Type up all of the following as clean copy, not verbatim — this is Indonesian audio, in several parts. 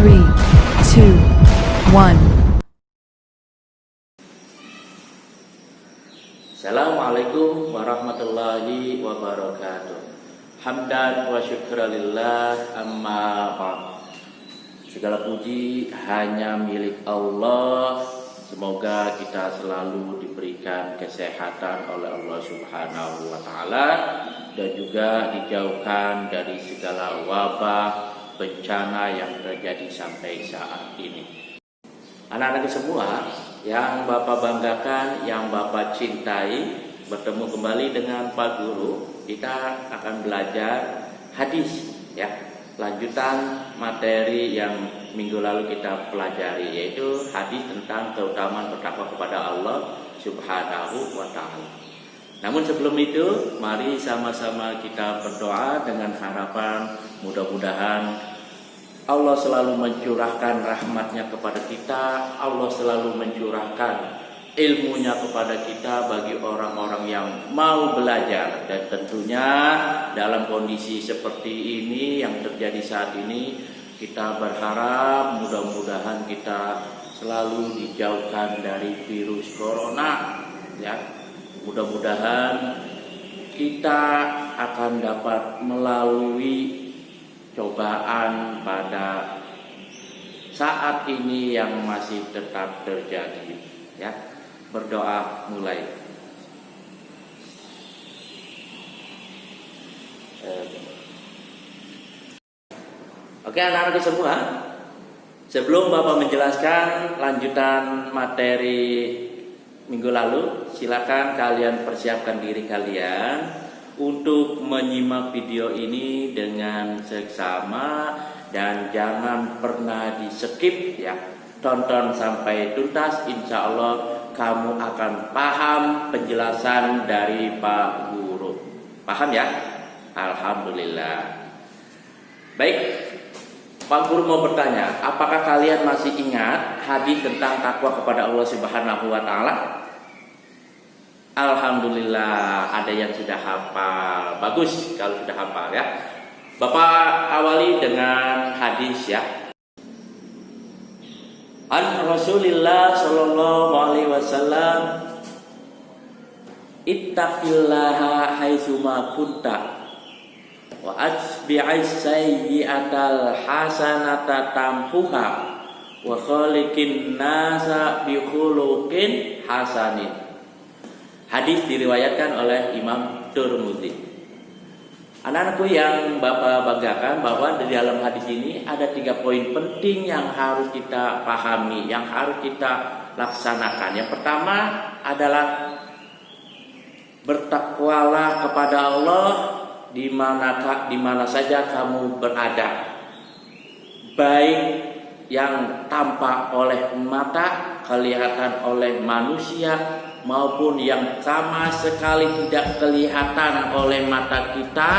3, 2, 1. Assalamualaikum warahmatullahi wabarakatuh. Hamdan wa syukralillah, amma ba'd. Segala puji hanya milik Allah. Semoga kita selalu diberikan kesehatan oleh Allah Subhanahu wa taala dan juga dijauhkan dari segala wabah bencana yang terjadi sampai saat ini. Anak-anak semua yang Bapak banggakan, yang Bapak cintai, bertemu kembali dengan Pak Guru. Kita akan belajar hadis, ya, lanjutan materi yang minggu lalu kita pelajari, yaitu hadis tentang keutamaan bertakwa kepada Allah Subhanahu wa taala. Namun sebelum itu, mari sama-sama kita berdoa dengan harapan mudah-mudahan Allah selalu mencurahkan rahmatnya kepada kita. Allah selalu mencurahkan ilmunya kepada kita bagi orang-orang yang mau belajar. Dan tentunya dalam kondisi seperti ini yang terjadi saat ini, kita berharap mudah-mudahan kita selalu dijauhkan dari virus corona, ya. Mudah-mudahan kita akan dapat melalui cobaan pada saat ini yang masih tetap terjadi, ya. Berdoa mulai. Oke, anak-anak semua, sebelum Bapak menjelaskan lanjutan materi minggu lalu, silakan kalian persiapkan diri kalian untuk menyimak video ini dengan seksama dan jangan pernah di skip, ya. Tonton sampai tuntas, insya Allah kamu akan paham penjelasan dari Pak Guru. Paham, ya? Alhamdulillah. Baik, Pak Guru mau bertanya, apakah kalian masih ingat hadis tentang takwa kepada Allah Subhanahu wa taala? Alhamdulillah, ada yang sudah hafal. Bagus kalau sudah hafal, ya. Bapak awali dengan hadis, ya. An Rasulillah sallallahu alaihi wasallam, ittaqillaha haitsuma kunta wa atbi'is sayyi'atal hasanata tamhuha wa khaliqin nasa bi khuluqin hasanin. Hadis diriwayatkan oleh Imam Tirmidzi. Anak-anakku yang Bapak banggakan, bahwa di dalam hadis ini ada 3 poin penting yang harus kita pahami, yang harus kita laksanakan. Yang pertama adalah bertakwalah kepada Allah di mana saja kamu berada, baik yang tampak oleh mata, kelihatan oleh manusia, maupun yang sama sekali tidak kelihatan oleh mata kita,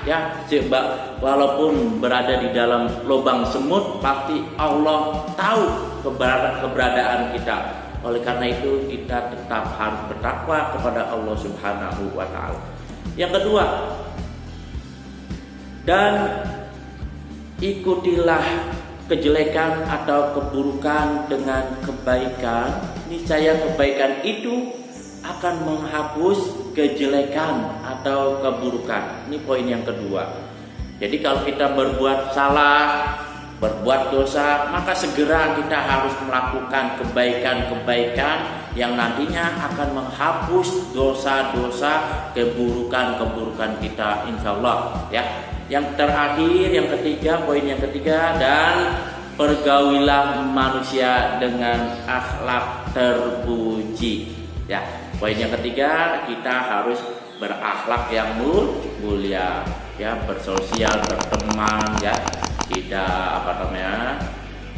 ya. Sebab walaupun berada di dalam lubang semut, pasti Allah tahu keberadaan kita. Oleh karena itu kita tetap harus bertakwa kepada Allah Subhanahu wa taala. Yang kedua, dan ikutilah kejelekan atau keburukan dengan kebaikan. Niscaya kebaikan itu akan menghapus kejelekan atau keburukan. Ini poin yang kedua. Jadi kalau kita berbuat salah, berbuat dosa, maka segera kita harus melakukan kebaikan-kebaikan yang nantinya akan menghapus dosa-dosa, keburukan-keburukan kita, insya Allah, ya. Yang terakhir, yang ketiga, poin yang ketiga, dan pergaulilah manusia dengan akhlak terpuji, ya. Poin yang ketiga, kita harus berakhlak yang mulia, ya, bersosial, berteman, ya, tidak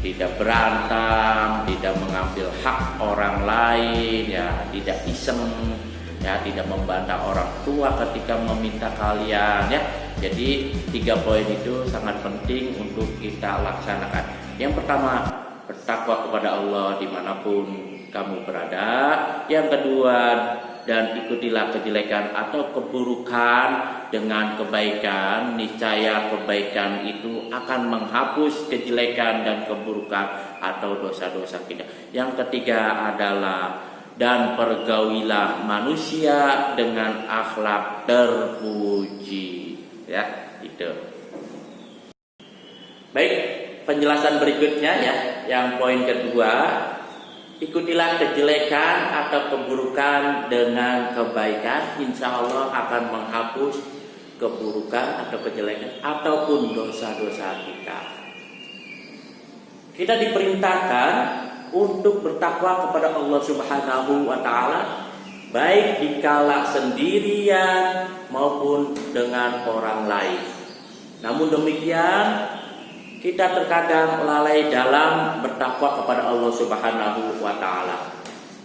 tidak berantem, tidak mengambil hak orang lain, ya, tidak iseng, ya, tidak membantah orang tua ketika meminta kalian, ya. Jadi 3 poin itu sangat penting untuk kita laksanakan. Yang pertama, bertakwa kepada Allah dimanapun kamu berada. Yang kedua, dan ikutilah kejelekan atau keburukan dengan kebaikan, niscaya kebaikan itu akan menghapus kejelekan dan keburukan atau dosa-dosa kita. Yang ketiga adalah dan pergaulilah manusia dengan akhlak terpuji. Ya, itu. Baik, penjelasan berikutnya ya, yang poin kedua. Ikutilah kejelekan atau keburukan dengan kebaikan, insya Allah akan menghapus keburukan atau kejelekan ataupun dosa-dosa kita. Kita diperintahkan untuk bertakwa kepada Allah Subhanahu wa Ta'ala, baik dikala sendirian maupun dengan orang lain. Namun demikian, kita terkadang lalai dalam bertakwa kepada Allah Subhanahu wa Ta'ala.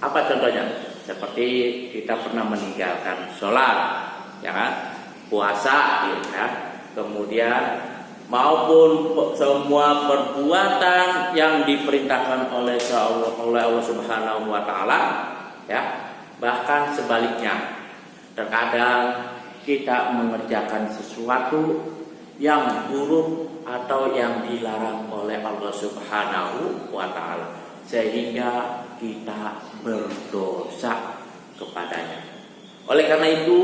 Apa contohnya? Seperti kita pernah meninggalkan sholat, ya kan? Puasa, ya. Kemudian maupun semua perbuatan yang diperintahkan oleh Allah Subhanahu wa Ta'ala, ya. Bahkan sebaliknya, terkadang kita mengerjakan sesuatu yang buruk atau yang dilarang oleh Allah Subhanahu wa Ta'ala, sehingga kita berdosa kepadanya. Oleh karena itu,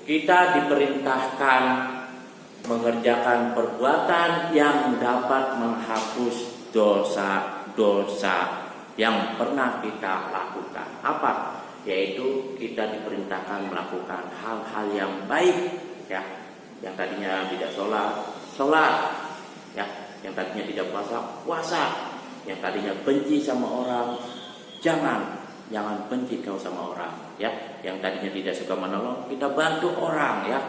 kita diperintahkan mengerjakan perbuatan yang dapat menghapus dosa-dosa yang pernah kita lakukan. Apa? Yaitu kita diperintahkan melakukan hal-hal yang baik, ya. Yang tadinya tidak sholat, ya. Yang tadinya tidak puasa. Yang tadinya benci sama orang, jangan benci kau sama orang, ya. Yang tadinya tidak suka menolong, kita bantu orang, ya.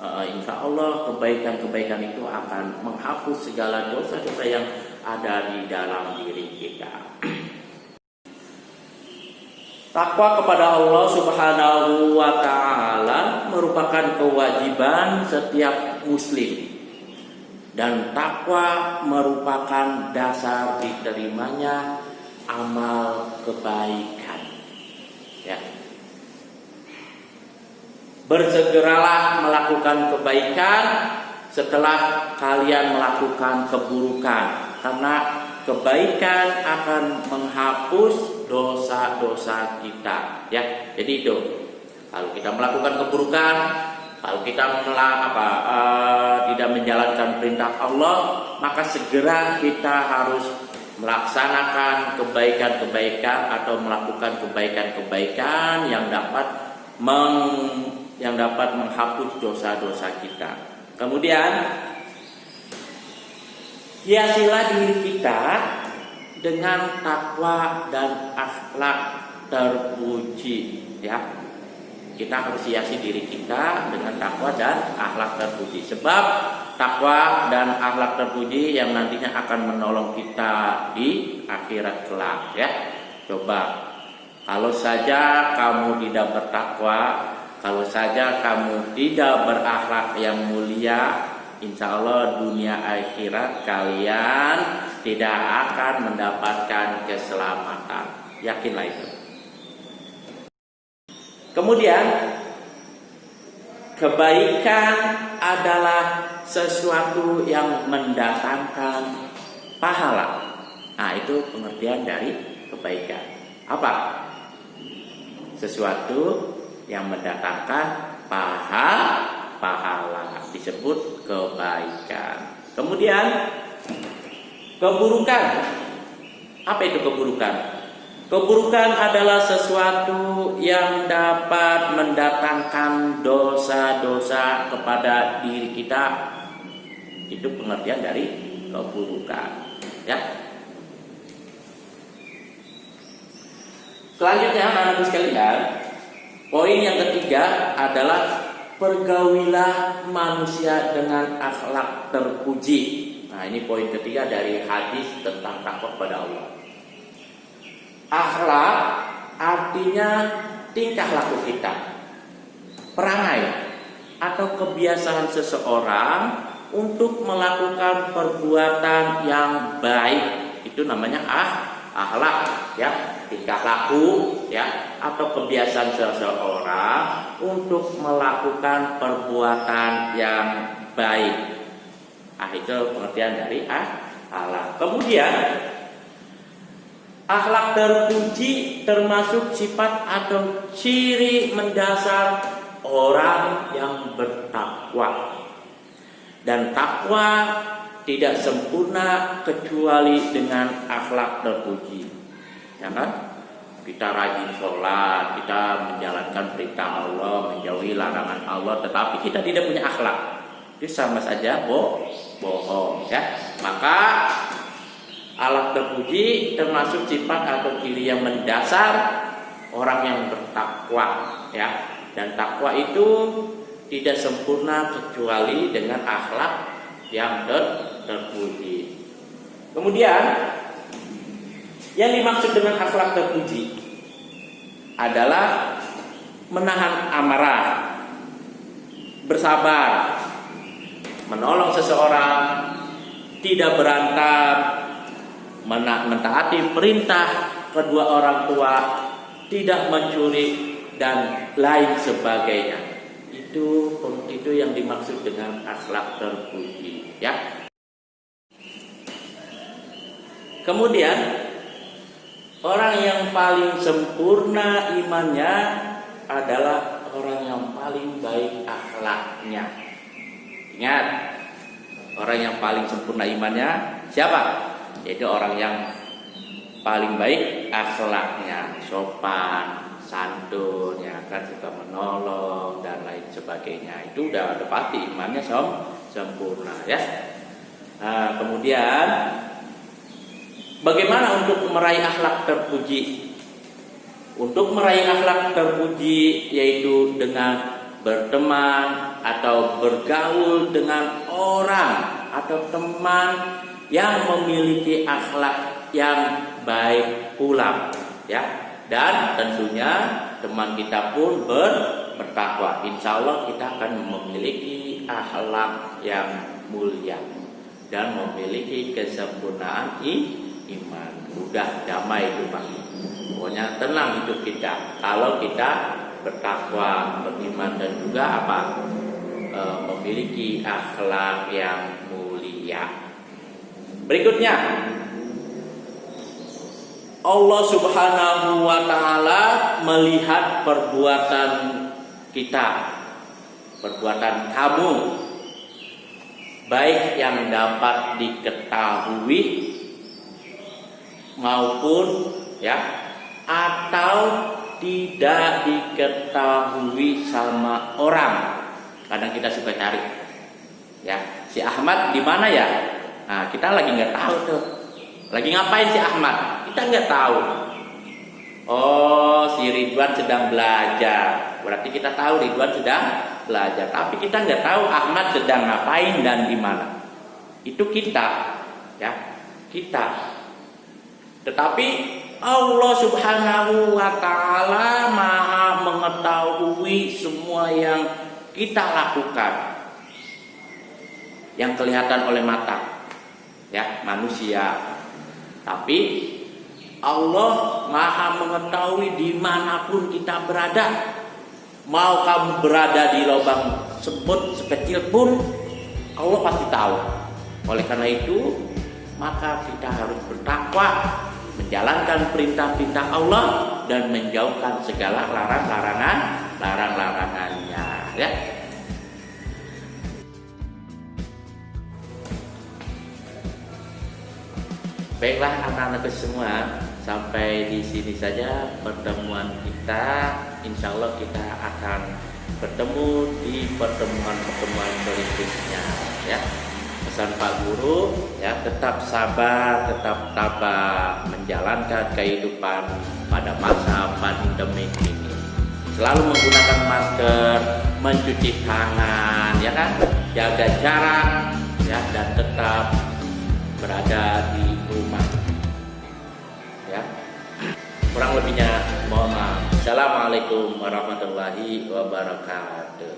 Insya Allah kebaikan-kebaikan itu akan menghapus segala dosa-dosa yang ada di dalam diri kita. Takwa kepada Allah Subhanahu wa Ta'ala merupakan kewajiban setiap muslim, dan takwa merupakan dasar diterimanya amal kebaikan, ya. Bersegeralah melakukan kebaikan setelah kalian melakukan keburukan, karena kebaikan akan menghapus dosa-dosa kita, ya. Jadi itu, kalau kita melakukan keburukan, kalau kita tidak menjalankan perintah Allah, maka segera kita harus melaksanakan kebaikan-kebaikan atau melakukan kebaikan-kebaikan yang dapat menghapus dosa-dosa kita. Kemudian hiasilah diri kita dengan takwa dan akhlak terpuji, ya. Kita harus hiasi diri kita dengan takwa dan akhlak terpuji, sebab takwa dan akhlak terpuji yang nantinya akan menolong kita di akhirat kelak, ya. Coba, kalau saja kamu tidak bertakwa, kalau saja kamu tidak berakhlak yang mulia, insya Allah dunia akhirat kalian tidak akan mendapatkan keselamatan. Yakinlah itu. Kemudian, kebaikan adalah sesuatu yang mendatangkan pahala. Nah, itu pengertian dari kebaikan. Apa? Sesuatu yang mendatangkan pahala disebut kebaikan. Kemudian keburukan. Apa itu keburukan? Keburukan adalah sesuatu yang dapat mendatangkan dosa-dosa kepada diri kita. Itu pengertian dari keburukan, ya. Selanjutnya, anak-anakku sekalian, poin yang ketiga adalah pergaulilah manusia dengan akhlak terpuji. Nah, ini poin ketiga dari hadis tentang takwa kepada Allah. Akhlak artinya tingkah laku kita, perangai atau kebiasaan seseorang untuk melakukan perbuatan yang baik. Itu namanya akhlak, ya. Tingkah laku, ya. atau kebiasaan seseorang untuk melakukan perbuatan yang baik. Itu pengertian dari akhlak. Kemudian akhlak terpuji termasuk sifat atau ciri mendasar orang yang bertakwa. Dan takwa tidak sempurna kecuali dengan akhlak terpuji. Ya kan? Kita rajin sholat, kita menjalankan perintah Allah, menjauhi larangan Allah, tetapi kita tidak punya akhlak. Itu sama saja bohong, ya. Maka akhlak terpuji termasuk sifat atau ciri yang mendasar orang yang bertakwa, ya. Dan takwa itu tidak sempurna kecuali dengan akhlak yang terpuji. Kemudian yang dimaksud dengan akhlak terpuji adalah menahan amarah, bersabar, menolong seseorang, tidak berantem, mentaati perintah kedua orang tua, tidak mencuri dan lain sebagainya. Itu yang dimaksud dengan akhlak terpuji, ya. Kemudian orang yang paling sempurna imannya adalah orang yang paling baik akhlaknya. Ingat, orang yang paling sempurna imannya siapa? Yaitu orang yang paling baik akhlaknya, sopan, santun, ya kan, suka menolong dan lain sebagainya. Itu udah pasti imannya sempurna, ya. Nah, kemudian bagaimana untuk meraih akhlak terpuji? Untuk meraih akhlak terpuji yaitu dengan berteman atau bergaul dengan orang atau teman yang memiliki akhlak yang baik pula, ya. Dan tentunya teman kita pun bertakwa. Insya Allah kita akan memiliki akhlak yang mulia dan memiliki kesempurnaan iman. Udah damai itu Pak. Pokoknya tenang hidup kita kalau kita bertakwa, beriman dan juga memiliki akhlak yang mulia. Berikutnya, Allah Subhanahu wa ta'ala melihat perbuatan kita, perbuatan kamu, baik yang dapat diketahui maupun, ya, atau tidak diketahui sama orang. Kadang kita suka cari, ya, si Ahmad di mana ya? Nah, kita lagi nggak tahu tuh. Lagi ngapain si Ahmad? Kita nggak tahu. Oh, si Ridwan sedang belajar. Berarti kita tahu Ridwan sedang belajar. Tapi kita nggak tahu Ahmad sedang ngapain dan di mana. Itu kita, ya, kita. Tetapi Allah Subhanahu wa ta'ala Maha mengetahui semua yang kita lakukan, yang kelihatan oleh mata, ya, manusia. Tapi Allah Maha mengetahui dimanapun kita berada. Mau kamu berada di lubang semut sekecil pun Allah pasti tahu. Oleh karena itu, maka kita harus bertakwa, menjalankan perintah-perintah Allah dan menjauhkan segala larang-larangannya, ya. Baiklah anak-anakku semua, sampai di sini saja pertemuan kita. Insya Allah kita akan bertemu di pertemuan berikutnya, ya. Pesan Pak Guru, ya, tetap sabar, tetap tabah menjalankan kehidupan pada masa pandemi ini. Selalu menggunakan masker, mencuci tangan, ya kan, jaga jarak, ya, dan tetap berada di rumah, ya. Kurang lebihnya mohon maaf. Assalamualaikum warahmatullahi wabarakatuh.